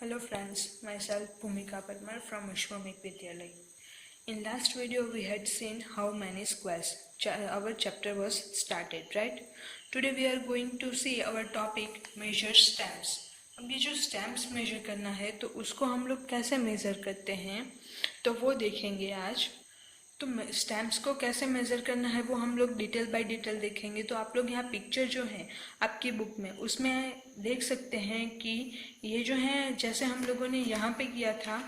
Hello friends, myself Bhumika Parmar from Vishwamik Vidyalaya. In last video we had seen how many squares our chapter was started, right? Today we are going to see our topic measure stems. अब ये जो stems measure करना है तो उसको हम लोग कैसे measure करते हैं तो वो देखेंगे आज। तो स्टैम्प्स को कैसे मेज़र करना है वो हम लोग डिटेल बाय डिटेल देखेंगे। तो आप लोग यहाँ पिक्चर जो है आपकी बुक में उसमें देख सकते हैं कि ये जो है जैसे हम लोगों ने यहाँ पे किया था,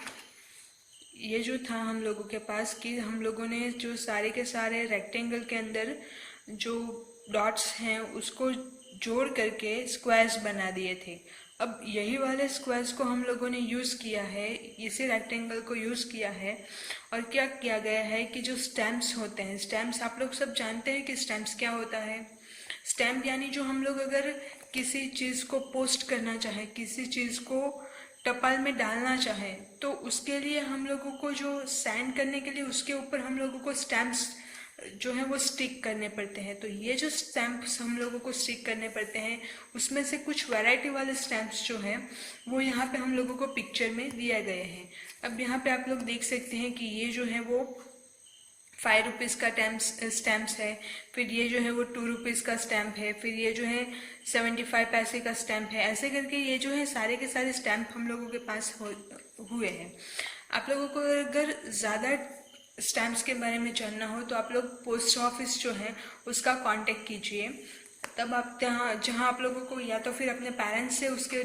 ये जो था हम लोगों के पास कि हम लोगों ने जो सारे के सारे रेक्टेंगल के अंदर जो डॉट्स हैं उसको जोड़ करके स्क्वायर्स बना दिए थे। अब यही वाले स्क्वायर्स को हम लोगों ने यूज़ किया है, इसी रेक्टेंगल को यूज़ किया है और क्या किया गया है कि जो स्टैम्प्स होते हैं, स्टैम्प्स आप लोग सब जानते हैं कि स्टैम्प्स क्या होता है। स्टैम्प यानी जो हम लोग अगर किसी चीज़ को पोस्ट करना चाहे, किसी चीज़ को टपाल में डालना चाहे तो उसके लिए हम लोगों को जो सेंड करने के लिए उसके ऊपर हम लोगों को स्टैम्प्स जो है वो स्टिक करने पड़ते हैं। तो ये जो स्टैम्प्स हम लोगों को स्टिक करने पड़ते हैं उसमें से कुछ वैरायटी वाले स्टैम्प्स जो हैं वो यहाँ पे हम लोगों को पिक्चर में दिए गए हैं। अब यहाँ पे आप लोग देख सकते हैं कि ये जो है वो 5 रुपीज़ का स्टैम्प्स है, फिर ये जो है वो 2 रुपीज़ का स्टैम्प है, फिर ये जो है 75 पैसे का स्टैम्प है। ऐसे करके ये जो है सारे के सारे स्टैम्प हम लोगों के पास हुए हैं। आप लोगों को अगर ज़्यादा स्टैम्प्स के बारे में जानना हो तो आप लोग पोस्ट ऑफिस जो है उसका कांटेक्ट कीजिए। तब आप जहाँ आप लोगों को या तो फिर अपने पेरेंट्स से उसके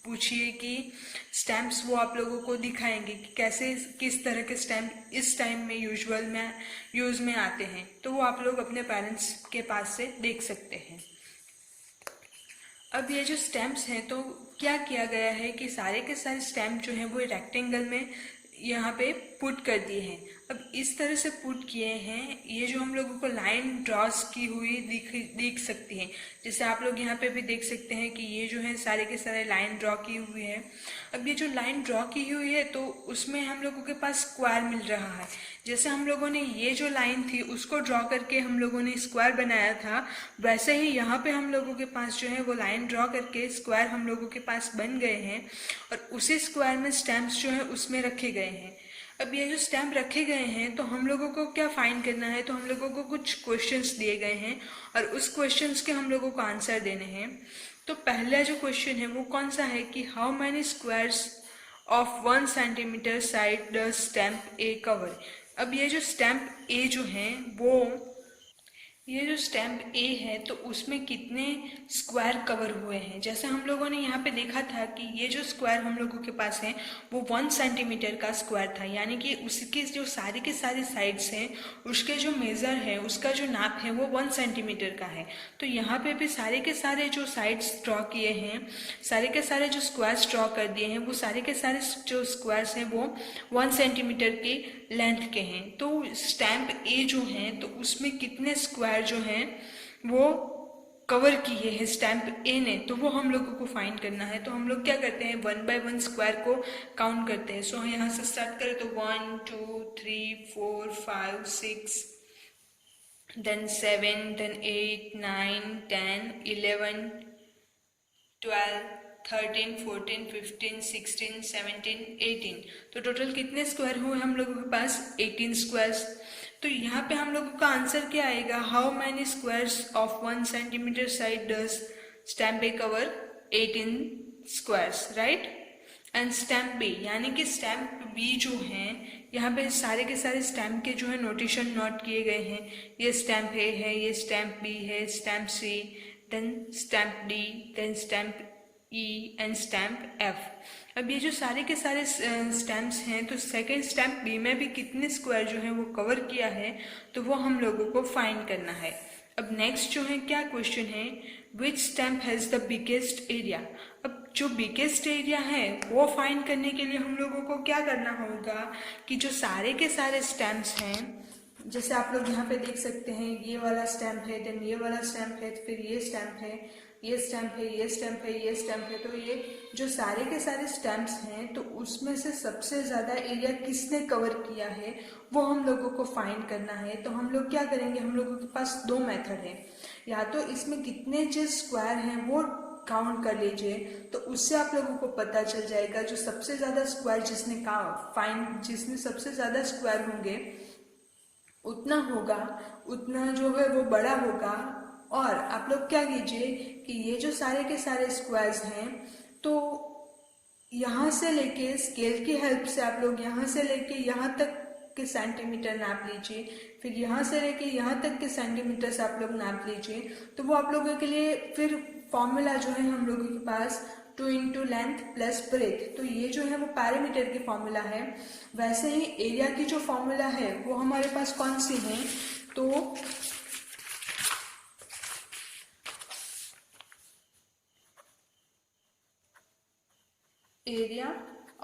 पूछिए कि स्टैम्प्स वो आप लोगों को दिखाएंगे कि कैसे किस तरह के स्टैम्प इस टाइम में यूज़ में आते हैं। तो वो आप लोग अपने पेरेंट्स के पास से देख सकते हैं। अब ये जो स्टैम्प्स हैं तो क्या किया गया है कि सारे के सारे स्टैम्प जो हैं वो रेक्टेंगल में यहाँ पे पुट कर दिए हैं। अब इस तरह से पुट किए हैं, ये जो हम लोगों को लाइन ड्रॉस की हुई दिख सकती है। जैसे आप लोग यहाँ पे भी देख सकते हैं कि ये जो है सारे के सारे लाइन ड्रॉ की हुई है। अब ये जो लाइन ड्रॉ की हुई है तो उसमें हम लोगों के पास स्क्वायर मिल रहा है। जैसे हम लोगों ने ये जो लाइन थी उसको ड्रॉ करके हम लोगों ने स्क्वायर बनाया था, वैसे ही यहाँ पे हम लोगों के पास जो है वो लाइन ड्रॉ करके स्क्वायर हम लोगों के पास बन गए हैं और उसी स्क्वायर में स्टैम्प्स जो है उसमें रखे गए हैं। अब ये जो स्टैम्प रखे गए हैं तो हम लोगों को क्या फाइंड करना है, तो हम लोगों को कुछ क्वेश्चंस दिए गए हैं और उस क्वेश्चंस के हम लोगों को आंसर देने हैं। तो पहला जो क्वेश्चन है वो कौन सा है कि how many squares of 1 centimetre side the stamp A cover. अब ये जो स्टैम्प ए जो है वो ये जो स्टैम्प ए है तो उसमें कितने स्क्वायर कवर हुए हैं। जैसे हम लोगों ने यहाँ पे देखा था कि ये जो स्क्वायर हम लोगों के पास है वो 1 सेंटीमीटर का स्क्वायर था, यानी कि उसके जो सारे के सारे साइड्स हैं उसके जो मेज़र है उसका जो नाप है वो 1 सेंटीमीटर का है। तो यहाँ पे भी सारे के सारे जो साइड्स ड्रॉ किए हैं, सारे के सारे जो स्क्वायर्स ड्रॉ कर दिए हैं वो सारे के सारे जो स्क्वायर्स हैं वो 1 सेंटीमीटर के लेंथ के हैं। तो स्टैम्प ए जो है तो उसमें कितने स्क्वायर जो हैं वो कवर किए हैं स्टैम्प ए ने, तो वो हम लोगों को फाइंड करना है। तो हम लोग क्या करते हैं 1 बाय 1 स्क्वायर को काउंट करते हैं। सो यहाँ से स्टार्ट करें तो 1 2 3 4 5 6 then 7 then 8 9 10 11 12 13 14 15 16 17 18। तो टोटल कितने स्क्वायर हुए हम लोगों के पास 18 स्क्वायर्स। तो यहाँ पे हम लोगों का आंसर क्या आएगा, how many squares of 1 centimetre side does stamp A cover 18 squares, right. And stamp B यानी कि स्टैम्प बी जो है यहाँ पे सारे के सारे स्टैम्प के जो है नोटेशन नोट किए गए हैं। ये स्टैम्प ए है, ये स्टैम्प बी है, stamp C, then stamp D, then stamp E and stamp F. अब ये जो सारे के सारे स्टैम्प्स हैं तो सेकेंड स्टैम्प बी में भी कितने स्क्वायर जो है वो कवर किया है तो वो हम लोगों को फाइंड करना है। अब नेक्स्ट जो है क्या क्वेश्चन है, which stamp has the biggest area. अब जो बिगेस्ट एरिया है वो फाइंड करने के लिए हम लोगों को क्या करना होगा कि जो सारे के सारे स्टैम्प्स हैं, जैसे आप लोग यहाँ पे देख सकते हैं ये वाला स्टैम्प है, देन ये वाला स्टैम्प है, फिर ये स्टैम्प है, ये स्टैम्प है, ये स्टैम्प है, ये स्टैम्प है। तो ये जो सारे के सारे स्टैम्प्स हैं तो उसमें से सबसे ज़्यादा एरिया किसने कवर किया है वो हम लोगों को फाइंड करना है। तो हम लोग क्या करेंगे, हम लोगों के पास 2 मेथड है, या तो इसमें कितने जो स्क्वायर हैं वो काउंट कर लीजिए, तो उससे आप लोगों को पता चल जाएगा जो सबसे ज़्यादा स्क्वायर जिसने सबसे ज़्यादा स्क्वायर होंगे उतना होगा, उतना जो है वो बड़ा होगा। और आप लोग क्या कीजिए कि ये जो सारे के सारे स्क्वायर्स हैं, तो यहाँ से लेके स्केल की हेल्प से आप लोग यहाँ से लेके यहाँ तक के सेंटीमीटर नाप लीजिए, फिर यहाँ से लेके यहाँ तक के सेंटीमीटर से आप लोग नाप लीजिए। तो वो आप लोगों के लिए फिर फॉर्मूला जो है हम लोगों के पास 2 इंटू लेंथ प्लस ब्रेथ, तो ये जो है वो पैरामीटर की फॉर्मूला है। वैसे ही एरिया की जो फॉर्मूला है वो हमारे पास कौन सी है, तो एरिया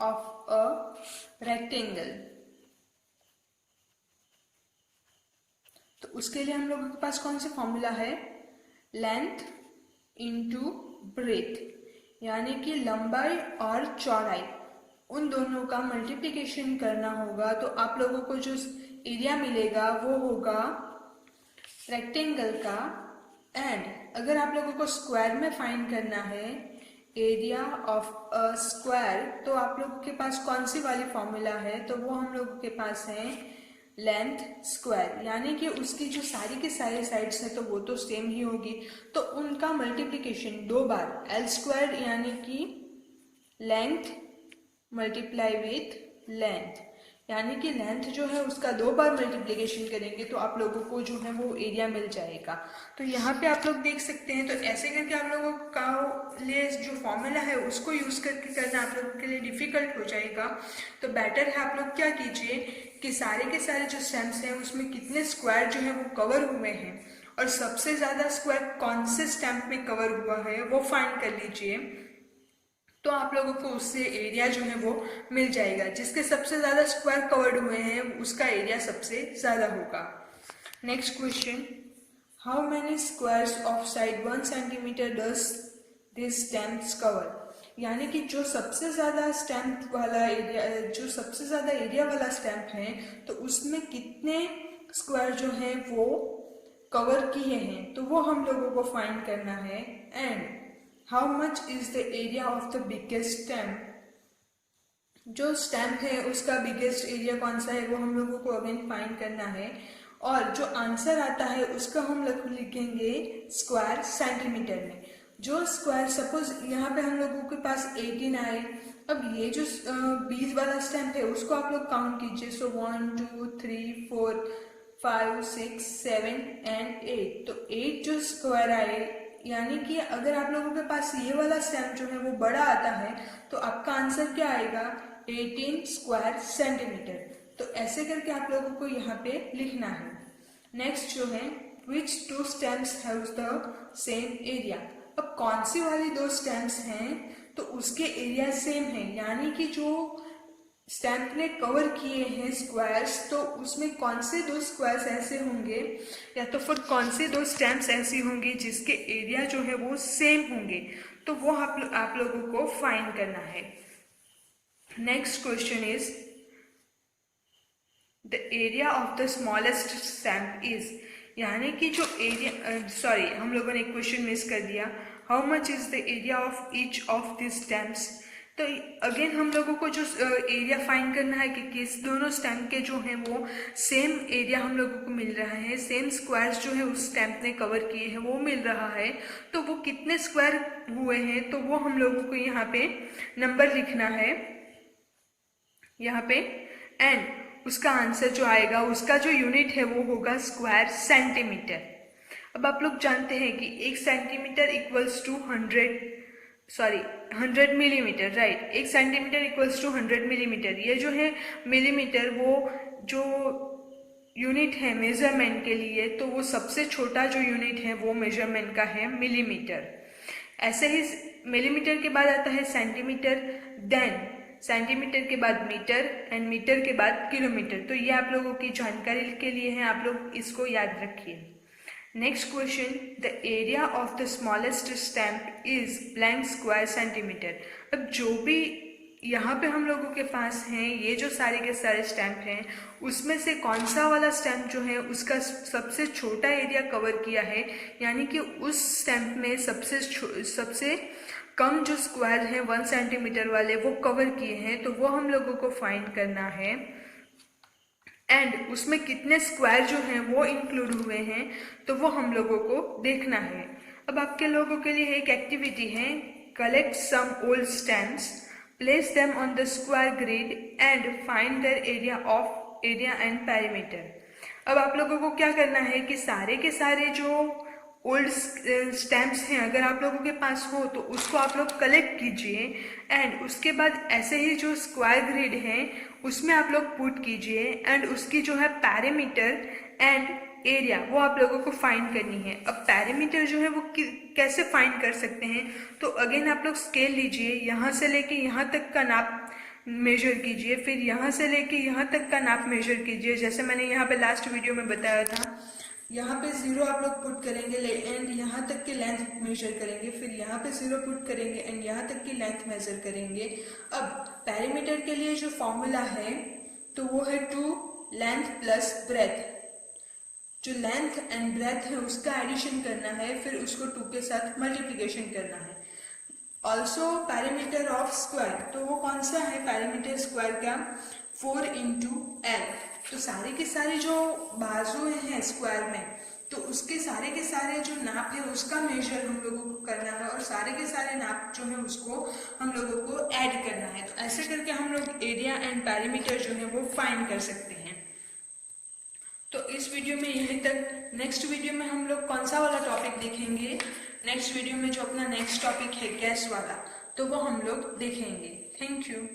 ऑफ अ रेक्टेंगल, तो उसके लिए हम लोगों के पास कौन सा फॉर्मूला है, लेंथ इंटू ब्रेथ, यानी कि लंबाई और चौड़ाई उन दोनों का मल्टीप्लिकेशन करना होगा। तो आप लोगों को जो एरिया मिलेगा वो होगा रेक्टेंगल का। एंड अगर आप लोगों को स्क्वायर में फाइंड करना है एरिया ऑफ अ स्क्वायर, तो आप लोगों के पास कौन सी वाली फॉर्मूला है, तो वो हम लोगों के पास है लेंथ स्क्वायर, यानी कि उसकी जो सारी के सारे साइड्स हैं तो वो तो सेम ही होगी, तो उनका मल्टीप्लिकेशन 2 बार एल स्क्वायर यानी कि लेंथ मल्टीप्लाई विथ लेंथ, यानी कि लेंथ जो है उसका 2 बार मल्टीप्लिकेशन करेंगे तो आप लोगों को जो है वो एरिया मिल जाएगा। तो यहाँ पे आप लोग देख सकते हैं, तो ऐसे करके आप लोगों का लिए जो फॉर्मूला है उसको यूज़ करके करना आप लोगों के लिए डिफ़िकल्ट हो जाएगा। तो बेटर है आप लोग क्या कीजिए कि सारे के सारे जो स्टेम्स हैं उसमें कितने स्क्वायर जो है वो कवर हुए हैं और सबसे ज़्यादा स्क्वायर कौन से स्टैम्प में कवर हुआ है वो फाइंड कर लीजिए, तो आप लोगों को उससे एरिया जो है वो मिल जाएगा। जिसके सबसे ज़्यादा स्क्वायर कवर्ड हुए हैं उसका एरिया सबसे ज़्यादा होगा। Next question, how many squares of side 1 centimetre does this stamps cover, यानी कि जो सबसे ज़्यादा स्टैम्प वाला एरिया, जो सबसे ज़्यादा एरिया वाला स्टैम्प है तो उसमें कितने स्क्वायर जो हैं वो कवर किए हैं, तो वो हम लोगों को फाइंड करना है। And how much is the area of the biggest stamp, जो स्टैम्प है उसका बिगेस्ट एरिया कौन सा है वो हम लोगों को अगेन फाइंड करना है। और जो आंसर आता है उसका हम लिखेंगे स्क्वायर सेंटीमीटर में। जो स्क्वायर सपोज यहाँ पे हम लोगों के पास 18 आए, अब ये जो 20 वाला स्टैम्प है उसको आप लोग काउंट कीजिए। सो 1 2 3 4 5 6 7 एंड 8, तो 8 जो स्क्वायर आए, यानी कि अगर आप लोगों के पास ये वाला स्टैम्प जो है वो बड़ा आता है तो आपका आंसर क्या आएगा, 18 स्क्वायर सेंटीमीटर। तो ऐसे करके आप लोगों को यहाँ पे लिखना है। नेक्स्ट जो है, विच 2 stamps have the same area, अब कौन सी वाली 2 स्टैम्प्स हैं तो उसके एरिया सेम है, यानी कि जो स्टैम्प ने कवर किए हैं स्क्वायर्स, तो उसमें कौन से 2 स्क्वायर्स ऐसे होंगे या तो फिर कौन से 2 स्टैम्प्स ऐसी होंगी जिसके एरिया जो है वो सेम होंगे, तो वो आप लोगों को फाइंड करना है। Next question is the area of the smallest stamp is, यानी कि जो एरिया हम लोगों ने एक क्वेश्चन मिस कर दिया, how much is the area of each of this stamps. तो अगेन हम लोगों को जो एरिया फाइंड करना है कि किस दोनों स्टैम्प के जो हैं वो सेम एरिया हम लोगों को मिल रहा है, सेम स्क्वायर्स जो है उस स्टैम्प ने कवर किए हैं वो मिल रहा है, तो वो कितने स्क्वायर हुए हैं तो वो हम लोगों को यहाँ पे नंबर लिखना है यहाँ पे। एंड उसका आंसर जो आएगा उसका जो यूनिट है वो होगा स्क्वायर सेंटीमीटर। अब आप लोग जानते हैं कि 1 centimetre equals to 100 millimetre, right. 1 centimetre equals to 100 millimetre. ये जो है मिलीमीटर, वो जो यूनिट है मेजरमेंट के लिए, तो वो सबसे छोटा जो यूनिट है वो मेजरमेंट का है मिलीमीटर। ऐसे ही मिलीमीटर के बाद आता है सेंटीमीटर, देन सेंटीमीटर के बाद मीटर एंड मीटर के बाद किलोमीटर। तो ये आप लोगों की जानकारी के लिए है, आप लोग इसको याद रखिए। Next question, the area of the smallest stamp is blank square centimetre. अब जो भी यहाँ पे हम लोगों के पास हैं ये जो सारे के सारे स्टैम्प हैं, उसमें से कौन सा वाला स्टैम्प जो है उसका सबसे छोटा एरिया कवर किया है, यानी कि उस स्टैम्प में सबसे कम जो स्क्वायर हैं 1 सेंटीमीटर वाले वो कवर किए हैं, तो वो हम लोगों को फाइंड करना है। एंड उसमें कितने स्क्वायर जो हैं वो इंक्लूड हुए हैं, तो वो हम लोगों को देखना है। अब आपके लोगों के लिए एक एक्टिविटी है, collect some old stamps, place them on the square grid and find their area and perimeter. अब आप लोगों को क्या करना है कि सारे के सारे जो ओल्ड स्टैम्प्स हैं अगर आप लोगों के पास हो तो उसको आप लोग कलेक्ट कीजिए, एंड उसके बाद ऐसे ही जो स्क्वायर ग्रिड है उसमें आप लोग पुट कीजिए, एंड उसकी जो है पैरामीटर एंड एरिया वो आप लोगों को फाइंड करनी है। अब पैरामीटर जो है वो कैसे फाइंड कर सकते हैं, तो अगेन आप लोग स्केल लीजिए, यहाँ से लेके यहाँ तक का नाप मेजर कीजिए, फिर यहाँ से लेके यहाँ तक का नाप मेजर कीजिए, जैसे मैंने यहाँ पे लास्ट वीडियो में बताया था। यहाँ पे 0 आप लोग पुट करेंगे एंड यहाँ तक की लेंथ मेजर करेंगे, फिर यहाँ पे 0 पुट करेंगे एंड यहाँ तक की लेंथ मेजर करेंगे। अब पेरीमीटर के लिए जो फॉर्मूला है तो वो है 2 लेंथ प्लस ब्रेथ। जो लेंथ एंड ब्रेथ है उसका एडिशन करना है, फिर उसको 2 के साथ मल्टीप्लिकेशन करना है। ऑल्सो पेरीमीटर ऑफ स्क्वायर, तो वो कौन सा है पेरीमीटर स्क्वायर का, 4 इंटू एल। तो सारे के सारे जो बाजू हैं स्क्वायर में, तो उसके सारे के सारे जो नाप है उसका मेजर हम लोगों को करना है, और सारे के सारे नाप जो है उसको हम लोगों को ऐड करना है। तो ऐसे करके हम लोग एरिया एंड पेरीमीटर जो है वो फाइंड कर सकते हैं। तो इस वीडियो में यहीं तक। नेक्स्ट वीडियो में हम लोग कौन सा वाला टॉपिक देखेंगे, नेक्स्ट वीडियो में जो अपना नेक्स्ट टॉपिक है गैस वाला, तो वो हम लोग देखेंगे। Thank you.